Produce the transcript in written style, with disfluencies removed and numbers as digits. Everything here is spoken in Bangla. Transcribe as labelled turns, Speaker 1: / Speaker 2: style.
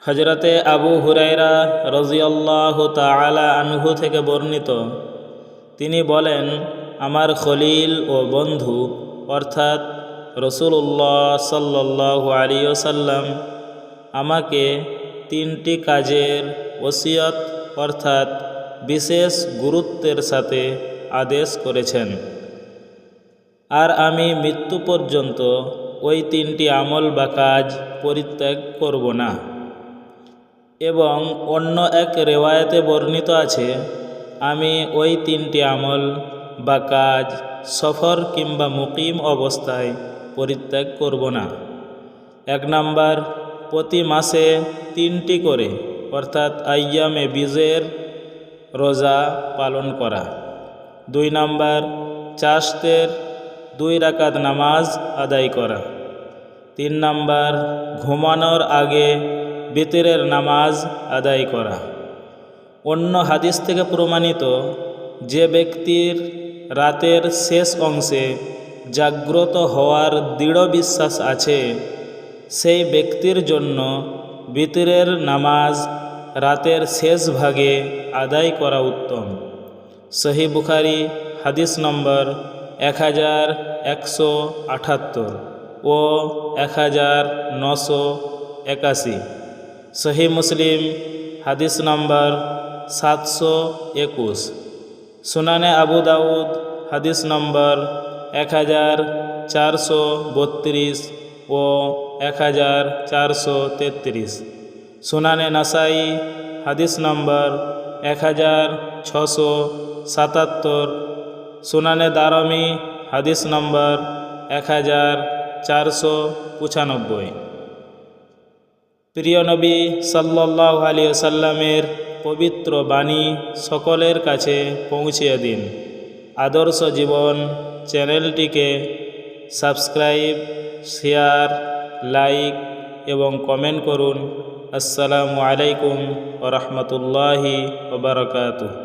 Speaker 1: হজরতে আবু হুরায়রা রাদিয়াল্লাহু তাআলা আনহু থেকে বর্ণিত, তিনি বলেন, আমার খলিল ও বন্ধু অর্থাৎ রাসূলুল্লাহ সাল্লাল্লাহু আলাইহি ওয়াসাল্লাম আমাকে 3টি কাজের ওসিয়ত অর্থাৎ বিশেষ গুরুত্বের সাথে আদেশ করেছেন, আর আমি মৃত্যু পর্যন্ত ওই 3টি আমল বা কাজ পরিত্যাগ করব না। এবং অন্য এক রেওয়ায়েতে বর্ণিত আছে, আমি ওই 3টি আমল বা কাজ সফর কিংবা মুকিম অবস্থায় পরিত্যাগ করব না। 1 নাম্বার, প্রতি মাসে 3টি করে অর্থাৎ আইয়ামে বীজের রোজা পালন করা। 2 নাম্বার, চাষতের 2 রাকাত নামাজ আদায় করা। 3 নাম্বার, ঘুমানোর আগে বিতরের নামাজ আদায় করা। অন্য হাদিস থেকে প্রমাণিত, যে ব্যক্তির রাতের শেষ অংশে জাগ্রত হওয়ার দৃঢ় বিশ্বাস আছে, সেই ব্যক্তির জন্য বিতরের নামাজ রাতের শেষ ভাগে আদায় করা উত্তম। সহিহ বুখারী হাদিস নম্বর 1178 ও 1981। সহিহ মুসলিম হাদিস নম্বর 721। সুনানে আবু দাউদ হাদিস নম্বর 1432 ও 1433। সুনানে নাসাই হাদিস নম্বর 1677। সুনানে দারমি হাদিস নম্বর 1495। প্রিয় নবী সাল্লাল্লাহু আলাইহি ওয়াসাল্লামের পবিত্র বাণী সকলের কাছে পৌঁছিয়ে দিন। আদর্শ জীবন চ্যানেলটিকে সাবস্ক্রাইব, শেয়ার, লাইক এবং কমেন্ট করুন। আসসালামু আলাইকুম ওয়া রাহমাতুল্লাহি ওয়া বারাকাতুহু।